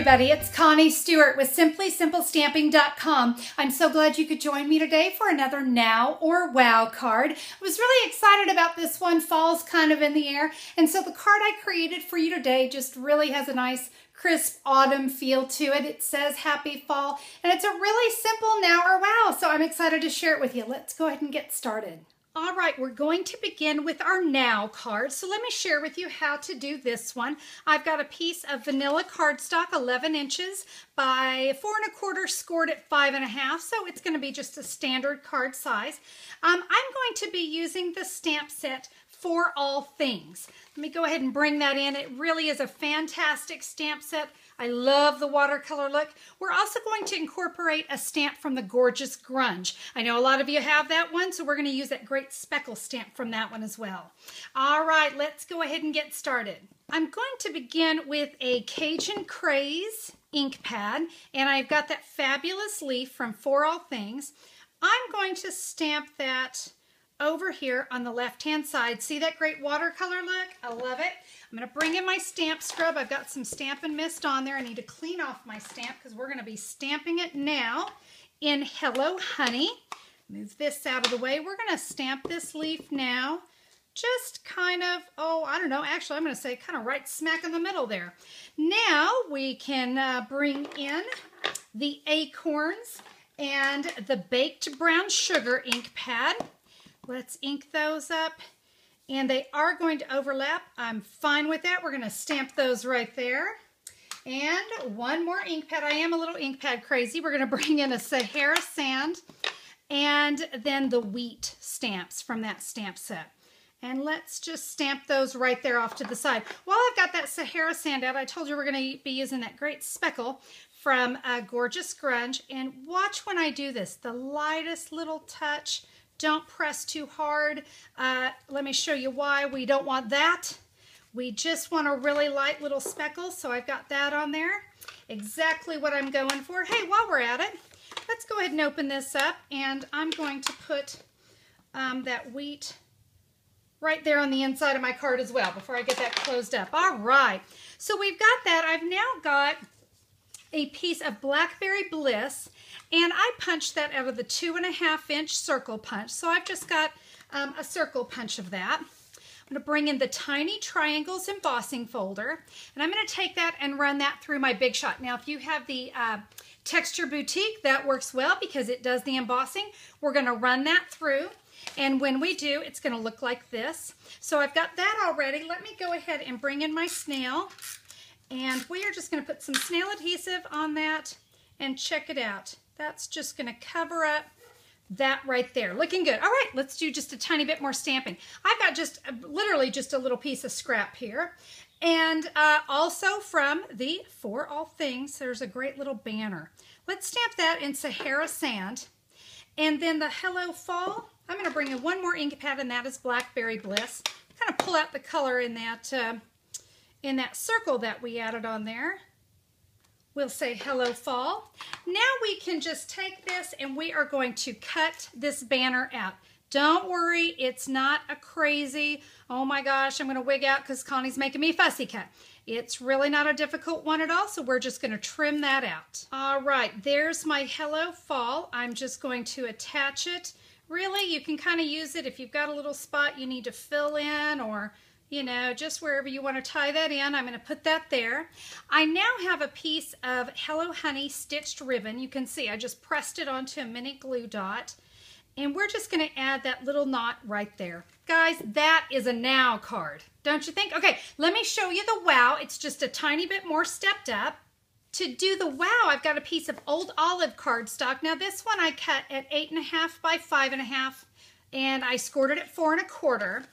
everybody, it's Connie Stewart with SimplySimpleStamping.com. I'm so glad you could join me today for another Now or Wow card. I was really excited about this one. Fall's kind of in the air, and so the card I created for you today just really has a nice crisp autumn feel to it. It says Happy Fall, and it's a really simple Now or Wow, so I'm excited to share it with you. Let's go ahead and get started. All right, we're going to begin with our Now card. So let me share with you how to do this one. I've got a piece of Vanilla Cardstock, 11 inches by 4 1/4, scored at 5 1/2. So it's going to be just a standard card size. I'm going to be using the stamp set For All Things. Let me go ahead and bring that in. It really is a fantastic stamp set. I love the watercolor look. We're also going to incorporate a stamp from the Gorgeous Grunge. I know a lot of you have that one, so we're going to use that great speckle stamp from that one as well. All right, let's go ahead and get started. I'm going to begin with a Cajun Craze ink pad, and I've got that fabulous leaf from For All Things. I'm going to stamp that over here on the left-hand side. See that great watercolor look? I love it. I'm going to bring in my stamp scrub. I've got some Stampin' Mist on there. I need to clean off my stamp because we're going to be stamping it now in Hello Honey. Move this out of the way. We're going to stamp this leaf now. Just kind of, I don't know, actually I'm going to say kind of right smack in the middle there. Now we can bring in the Acorns and the Baked Brown Sugar ink pad. Let's ink those up, and they are going to overlap. I'm fine with that. We're going to stamp those right there. And one more ink pad. I am a little ink pad crazy. We're going to bring in a Sahara Sand and then the Wheat stamps from that stamp set. And let's just stamp those right there off to the side. While I've got that Sahara Sand out, I told you we're going to be using that great speckle from Gorgeous Grunge. And watch when I do this, the lightest little touch. Don't press too hard. Let me show you why we don't want that. We just want a really light little speckle, so I've got that on there. Exactly what I'm going for. Hey, while we're at it, let's go ahead and open this up, and I'm going to put that wheat right there on the inside of my card as well before I get that closed up. All right, so we've got that. I've now got a piece of Blackberry Bliss, and I punched that out of the 2 1/2 inch circle punch. So I've just got a circle punch of that. I'm going to bring in the Tiny Triangles embossing folder, and I'm going to take that and run that through my Big Shot. Now, if you have the Texture Boutique, that works well because it does the embossing. We're going to run that through, and when we do, it's going to look like this. So I've got that already. Let me go ahead and bring in my snail, and we are just going to put some snail adhesive on that, and check it out. That's just going to cover up that right there. Looking good. All right, let's do just a tiny bit more stamping. I've got just literally just a little piece of scrap here. And also from the For All Things, there's a great little banner. Let's stamp that in Sahara Sand. And then the Hello Fall, I'm going to bring in one more ink pad, and that is Blackberry Bliss. Kind of pull out the color in that circle that we added on there. We'll say Hello Fall. Now we can just take this and we are going to cut this banner out. Don't worry, it's not a crazy, oh my gosh, I'm going to wig out because Connie's making me fussy cut. It's really not a difficult one at all, so we're just going to trim that out. All right, there's my Hello Fall. I'm just going to attach it. Really, you can kind of use it if you've got a little spot you need to fill in, or you know, just wherever you want to tie that in. I'm going to put that there. I now have a piece of Hello Honey stitched ribbon. You can see I just pressed it onto a mini glue dot, and we're just going to add that little knot right there. Guys, that is a Now card, don't you think? Okay, let me show you the Wow. It's just a tiny bit more stepped up. To do the Wow, I've got a piece of Old Olive cardstock. Now this one I cut at 8 1/2 by 5 1/2. And I scored it at 4 1/4.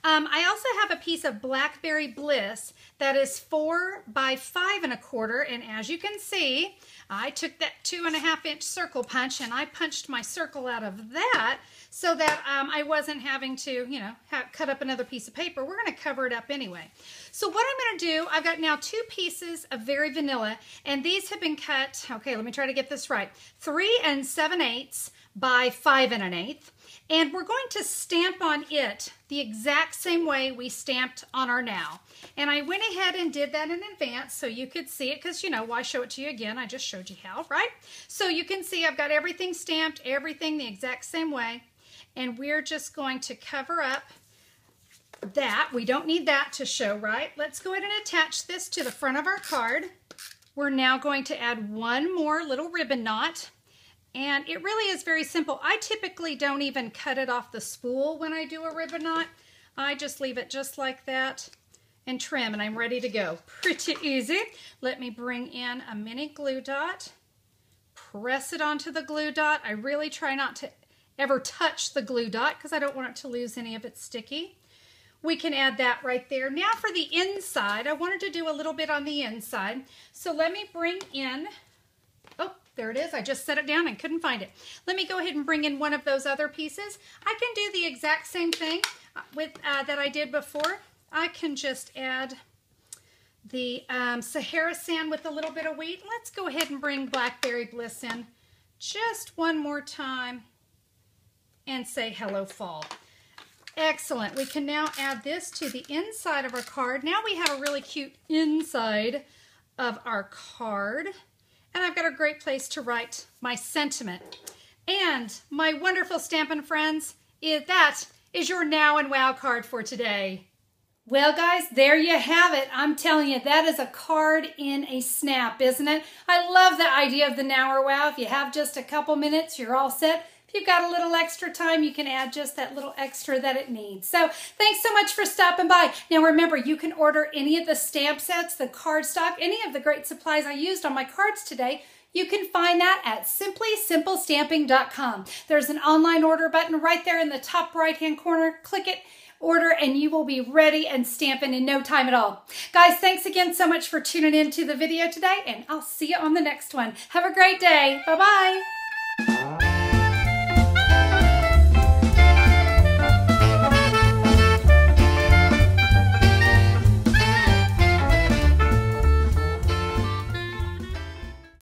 I also have a piece of Blackberry Bliss that is 4 by 5 1/4, and as you can see, I took that 2 1/2 inch circle punch and I punched my circle out of that so that I wasn't having to, you know, cut up another piece of paper. We're going to cover it up anyway. So what I'm going to do, I've got now 2 pieces of Very Vanilla, and these have been cut, okay, let me try to get this right, 3 7/8 by 5 1/8. And we're going to stamp on it the exact same way we stamped on our now. And I went ahead and did that in advance so you could see it, because, you know, why show it to you again? I just showed you how, right? So you can see I've got everything stamped, everything the exact same way. And we're just going to cover up that. We don't need that to show, right? Let's go ahead and attach this to the front of our card. We're now going to add one more little ribbon knot. And it really is very simple. I typically don't even cut it off the spool when I do a ribbon knot. I just leave it just like that and trim, and I'm ready to go. Pretty easy. Let me bring in a mini glue dot, press it onto the glue dot. I really try not to ever touch the glue dot because I don't want it to lose any of its sticky. We can add that right there. Now for the inside, I wanted to do a little bit on the inside. So let me bring in, oh, there it is. I just set it down and couldn't find it. Let me go ahead and bring in one of those other pieces. I can do the exact same thing with that I did before. I can just add the Sahara sand with a little bit of wheat. Let's go ahead and bring Blackberry Bliss in just one more time and say hello fall. Excellent. We can now add this to the inside of our card. Now we have a really cute inside of our card. And I've got a great place to write my sentiment. And my wonderful Stampin' friends, that is your Now and Wow card for today. Well, guys, there you have it. I'm telling you, that is a card in a snap, isn't it? I love the idea of the Now or Wow. If you have just a couple minutes, you're all set. If you've got a little extra time, you can add just that little extra that it needs. So thanks so much for stopping by. Now remember, you can order any of the stamp sets, the cardstock, any of the great supplies I used on my cards today. You can find that at simplysimplestamping.com. There's an online order button right there in the top right-hand corner. Click it, order, and you will be ready and stamping in no time at all. Guys, thanks again so much for tuning in to the video today, and I'll see you on the next one. Have a great day. Bye-bye.